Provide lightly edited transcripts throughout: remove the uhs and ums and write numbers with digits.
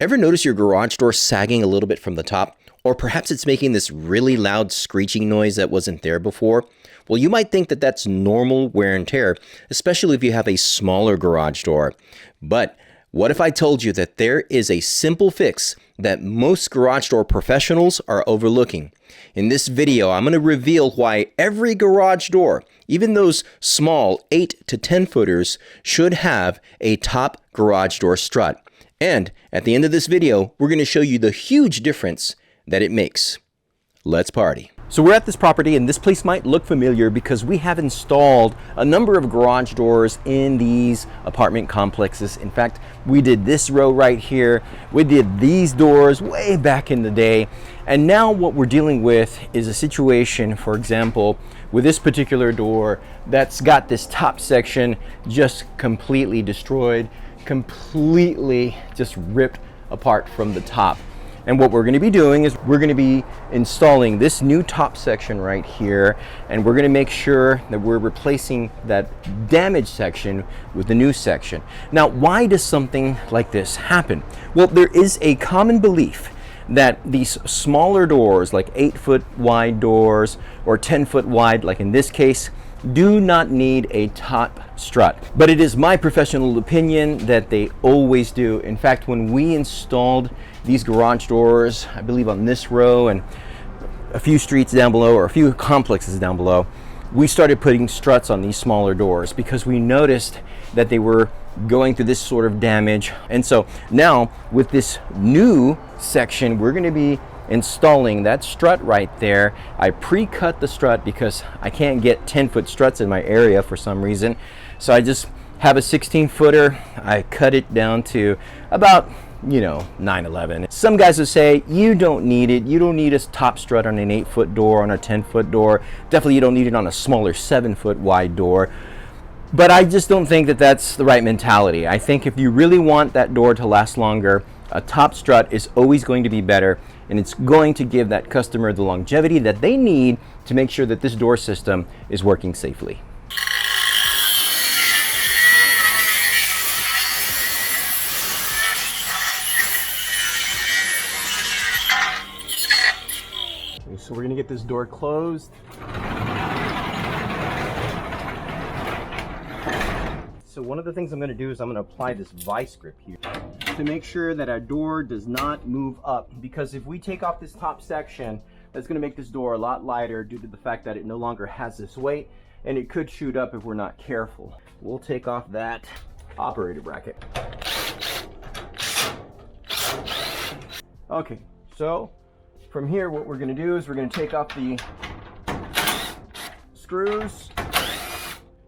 Ever notice your garage door sagging a little bit from the top? Or perhaps it's making this really loud screeching noise that wasn't there before? Well, you might think that that's normal wear and tear, especially if you have a smaller garage door. But what if I told you that there is a simple fix that most garage door professionals are overlooking? In this video, I'm going to reveal why every garage door, even those small 8 to 10 footers, should have a top garage door strut. And at the end of this video, we're going to show you the huge difference that it makes. Let's party. So we're at this property, and this place might look familiar because we have installed a number of garage doors in these apartment complexes. In fact, we did this row right here. We did these doors way back in the day. And now what we're dealing with is a situation, for example, with this particular door that's got this top section just completely destroyed, completely just ripped apart from the top. And what we're going to be doing is we're going to be installing this new top section right here, and we're going to make sure that we're replacing that damaged section with the new section. Now, why does something like this happen? Well, there is a common belief that these smaller doors, like 8-foot wide doors or 10-foot wide, like in this case, do not need a top strut. But it is my professional opinion that they always do. In fact, when we installed these garage doors, I believe on this row and a few streets down below, or a few complexes down below, we started putting struts on these smaller doors because we noticed that they were going through this sort of damage. And so now with this new section, we're going to be installing that strut right there. I pre-cut the strut because I can't get 10-foot struts in my area for some reason. So I just have a 16-footer. I cut it down to about 9/11. Some guys will say you don't need it. You don't need a top strut on an 8-foot door, on a 10-foot door. Definitely you don't need it on a smaller 7-foot wide door. But I just don't think that that's the right mentality. I think if you really want that door to last longer, a top strut is always going to be better, and it's going to give that customer the longevity that they need to make sure that this door system is working safely. So we're going to get this door closed. So one of the things I'm going to do is I'm going to apply this vice grip here to make sure that our door does not move up, because if we take off this top section, that's going to make this door a lot lighter due to the fact that it no longer has this weight, and it could shoot up if we're not careful. We'll take off that operator bracket. Okay, so from here what we're going to do is we're going to take off the screws,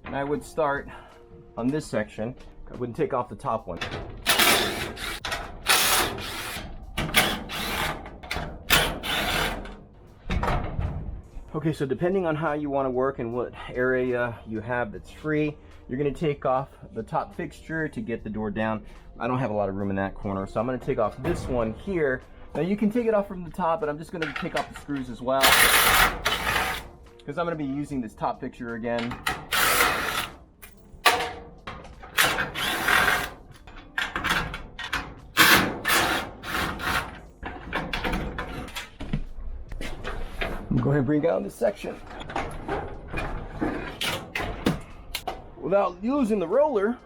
and I would start on this section. I wouldn't take off the top one. Okay, so depending on how you want to work and what area you have that's free, you're going to take off the top fixture to get the door down. I don't have a lot of room in that corner, so I'm going to take off this one here. Now you can take it off from the top, but I'm just going to take off the screws as well, because I'm going to be using this top fixture again. Go ahead and bring down this section without using the roller.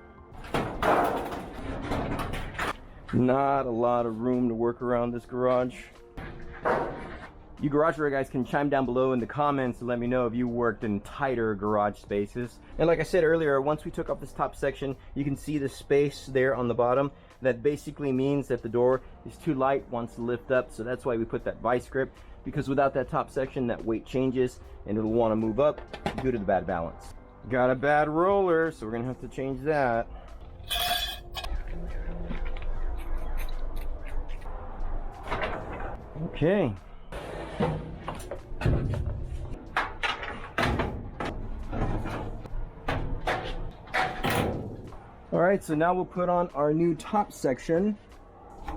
Not a lot of room to work around this garage. You garage door guys can chime down below in the comments to let me know if you worked in tighter garage spaces. And like I said earlier, once we took off this top section, you can see the space there on the bottom. That basically means that the door is too light, wants to lift up, so that's why we put that vice grip, because without that top section, that weight changes and it'll want to move up due to the bad balance. Got a bad roller, so we're gonna have to change that. Okay. All right, so now we'll put on our new top section.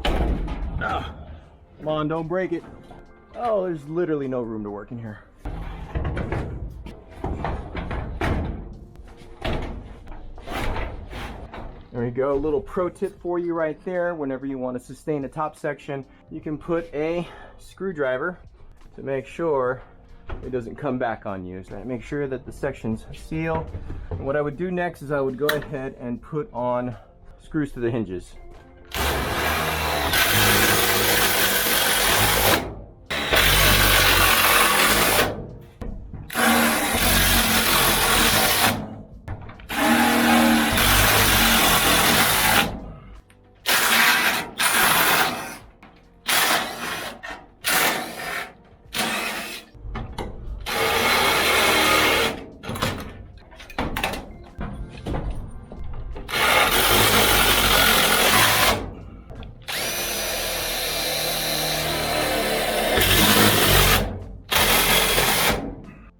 Come on, don't break it. Oh, there's literally no room to work in here. There we go, a little pro tip for you right there. Whenever you want to sustain a top section, you can put a screwdriver to make sure it doesn't come back on you. So make sure that the sections seal. And what I would do next is I would go ahead and put on screws to the hinges.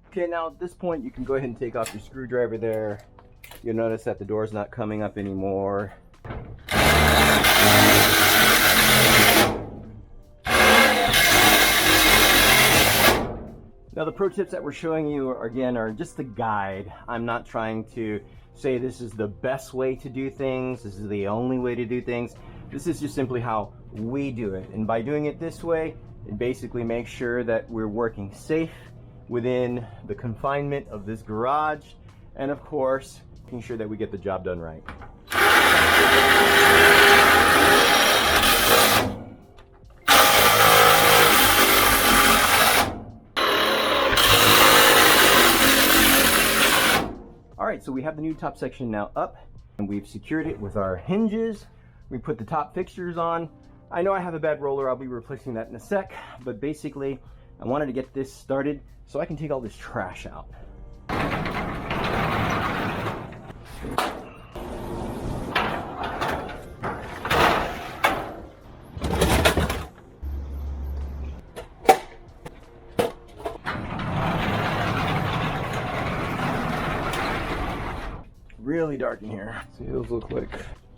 Okay, now at this point you can go ahead and take off your screwdriver there. You'll notice that the door's not coming up anymore. Now the pro tips that we're showing you are just a guide. I'm not trying to say this is the best way to do things, this is the only way to do things. This is just simply how we do it. And by doing it this way, it basically makes sure that we're working safe within the confinement of this garage, and of course making sure that we get the job done right. Alright, so we have the new top section now up, and we've secured it with our hinges. We put the top fixtures on. I know I have a bad roller, I'll be replacing that in a sec, but basically I wanted to get this started so I can take all this trash out. Really dark in here. See, those look like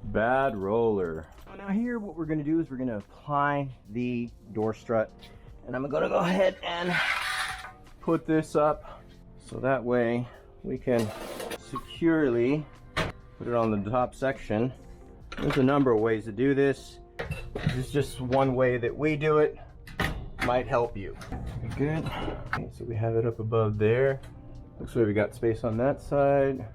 bad roller. Now here what we're going to do is we're going to apply the door strut, and I'm going to go ahead and put this up so that way we can securely put it on the top section. There's a number of ways to do this. This is just one way that we do it. Might help you. Good. Okay, so we have it up above there. Looks like we got space on that side.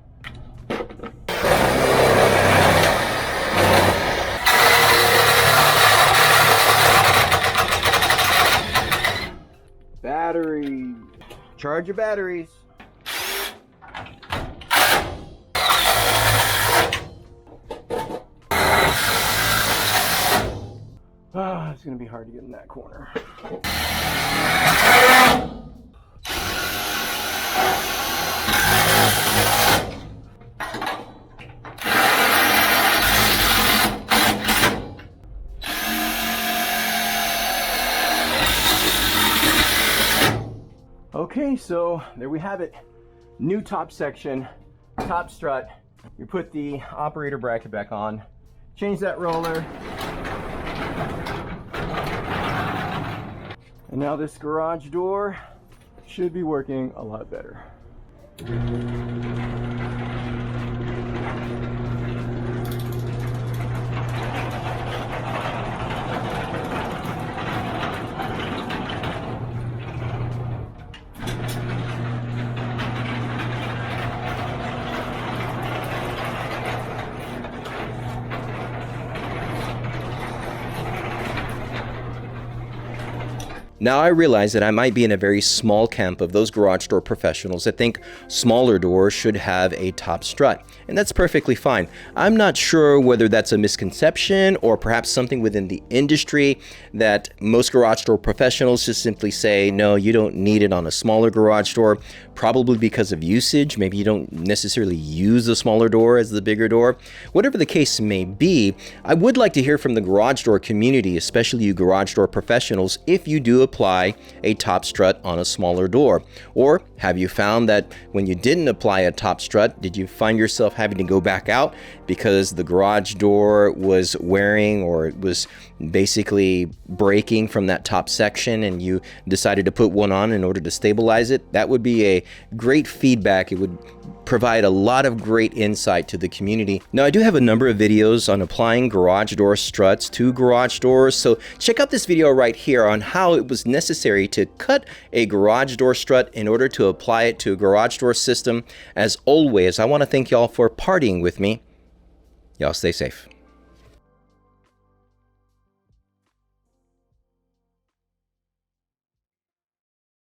Battery. Charge your batteries. It's gonna be hard to get in that corner. Okay, so there we have it. New top section, top strut. We put the operator bracket back on, change that roller. And now this garage door should be working a lot better. Now I realize that I might be in a very small camp of those garage door professionals that think smaller doors should have a top strut, and that's perfectly fine. I'm not sure whether that's a misconception or perhaps something within the industry that most garage door professionals just simply say, no, you don't need it on a smaller garage door, probably because of usage. Maybe you don't necessarily use the smaller door as the bigger door. Whatever the case may be, I would like to hear from the garage door community, especially you garage door professionals, if you do apply a top strut on a smaller door. Or have you found that when you didn't apply a top strut, did you find yourself having to go back out because the garage door was wearing or it was basically breaking from that top section and you decided to put one on in order to stabilize it, that would be a great feedback. It would provide a lot of great insight to the community. Now, I do have a number of videos on applying garage door struts to garage doors, so check out this video right here on how it was necessary to cut a garage door strut in order to apply it to a garage door system. As always, I want to thank y'all for partying with me. Y'all stay safe.